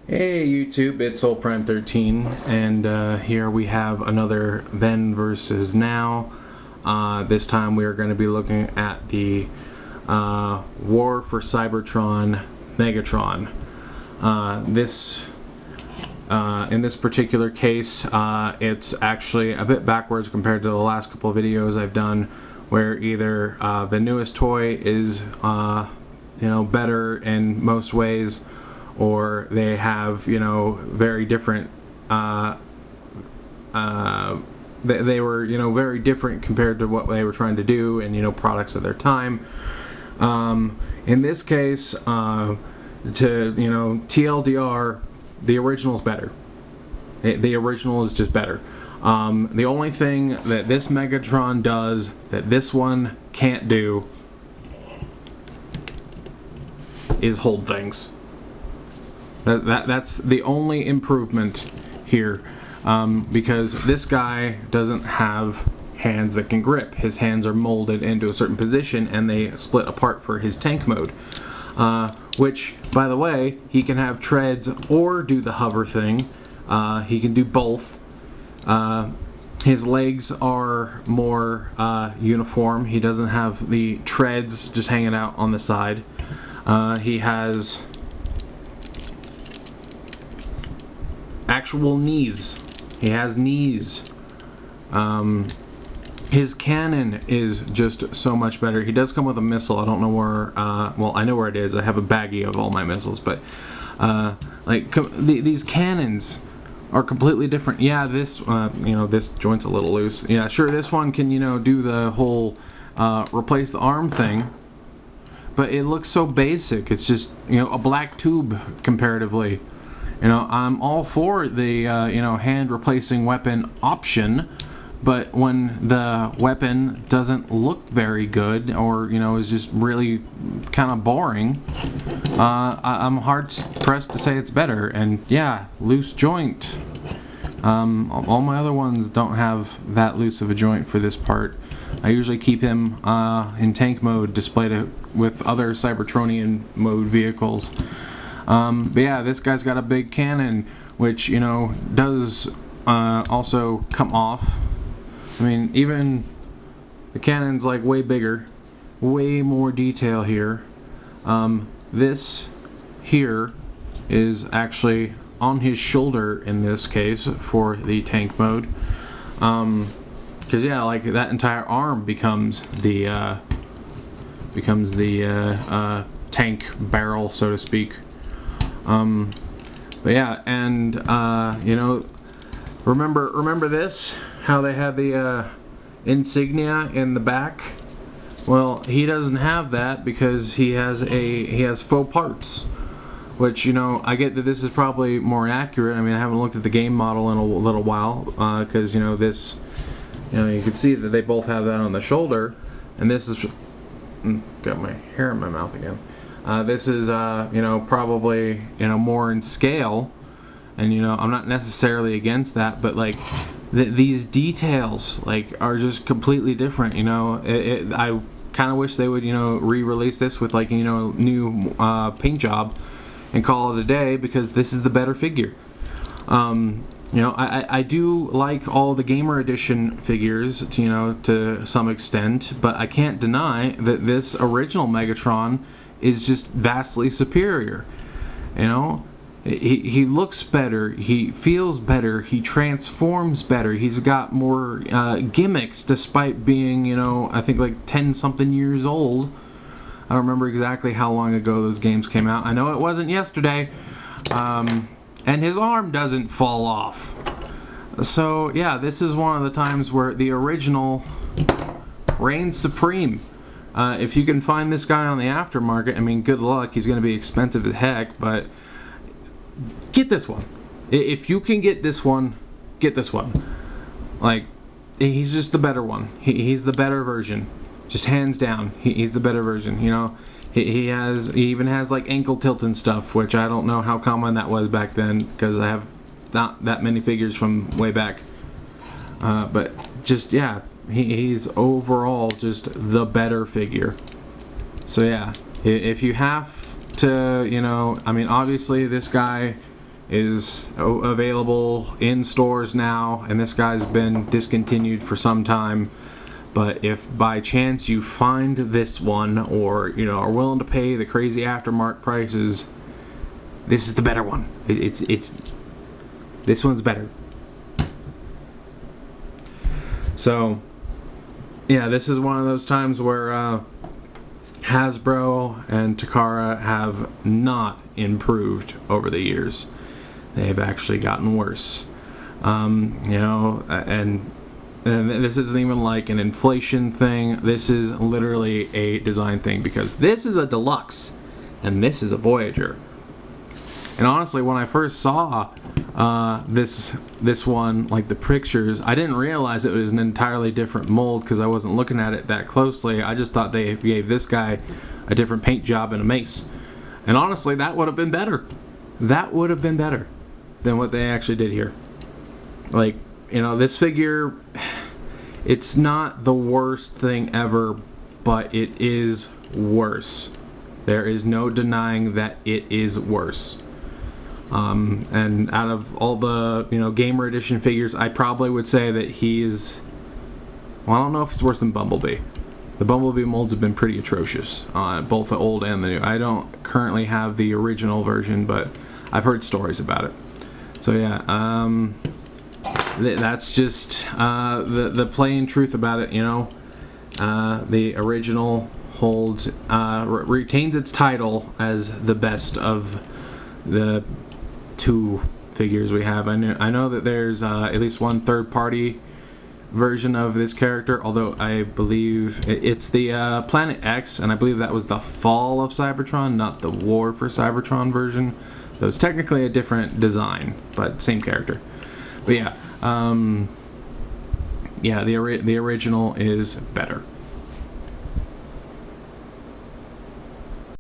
Hey YouTube, it's OldPrime13, and here we have another then versus now. This time we are going to be looking at the War for Cybertron Megatron. In this particular case, it's actually a bit backwards compared to the last couple of videos I've done, where either the newest toy is better in most ways, or they have very different they were very different compared to what they were trying to do, and products of their time. In this case, TLDR, the original's better. The original is just better. The only thing that this Megatron does that this one can't do is hold things. That's the only improvement here, because this guy doesn't have hands that can grip. His hands are molded into a certain position and they split apart for his tank mode, which, by the way, he can have treads or do the hover thing. He can do both. His legs are more uniform. He doesn't have the treads just hanging out on the side. He has actual knees. He has knees. His cannon is just so much better. He does come with a missile. I don't know where, well, I know where it is. I have a baggie of all my missiles, but these cannons are completely different. Yeah, this this joint's a little loose. Yeah, sure, this one can do the whole replace the arm thing, but it looks so basic. It's just a black tube comparatively. I'm all for the hand replacing weapon option, but when the weapon doesn't look very good, or is just really kind of boring, I'm hard pressed to say it's better. And yeah, loose joint. All my other ones don't have that loose of a joint for this part. I usually keep him in tank mode, displayed with other Cybertronian mode vehicles. But yeah, this guy's got a big cannon, which does also come off. I mean, even the cannon's like way bigger, way more detail here. This here is actually on his shoulder in this case for the tank mode, because yeah, like that entire arm becomes the tank barrel, so to speak. But yeah, and remember this? How they had the insignia in the back? Well, he doesn't have that because he has faux parts, which I get that this is probably more accurate. I mean, I haven't looked at the game model in a little while, because this, you can see that they both have that on the shoulder, and this is got my hair in my mouth again. This is probably more in scale, and I'm not necessarily against that, but like these details are just completely different. I kind of wish they would re-release this with new paint job and call it a day, because this is the better figure. I do like all the Gamer Edition figures to some extent, but I can't deny that this original Megatron is just vastly superior. He looks better, he feels better, he transforms better, he's got more gimmicks despite being I think like 10 something years old. I don't remember exactly how long ago those games came out. I know it wasn't yesterday. And his arm doesn't fall off. So yeah, this is one of the times where the original reigns supreme. If you can find this guy on the aftermarket, I mean, good luck. He's going to be expensive as heck, but get this one. If you can get this one, get this one. Like, he's just the better one. He's the better version. Just hands down, he's the better version. He even has like ankle tilt and stuff, which I don't know how common that was back then, because I have not that many figures from way back. But just yeah, he's overall just the better figure. So yeah, if you have to, I mean, obviously this guy is available in stores now, and this guy's been discontinued for some time. But if by chance you find this one, or are willing to pay the crazy aftermarket prices, this is the better one. It's this one's better. So yeah, this is one of those times where Hasbro and Takara have not improved over the years. They've actually gotten worse. And this isn't even like an inflation thing. This is literally a design thing, because this is a deluxe and this is a Voyager. And honestly, when I first saw this one, like the pictures, I didn't realize it was an entirely different mold because I wasn't looking at it that closely. I just thought they gave this guy a different paint job and a mace. And honestly, that would have been better. That would have been better than what they actually did here. Like, this figure, it's not the worst thing ever, but it is worse. There is no denying that it is worse. And out of all the Gamer Edition figures, I probably would say that he is, well, I don't know if he's worse than Bumblebee. The Bumblebee molds have been pretty atrocious, both the old and the new. I don't currently have the original version, but I've heard stories about it. So yeah, that's just the plain truth about it. The original holds retains its title as the best of the two figures we have. I know that there's at least one third-party version of this character, although I believe it's the Planet X, and I believe that was the Fall of Cybertron, not the War for Cybertron version. So it's technically a different design, but same character. But yeah, the original is better.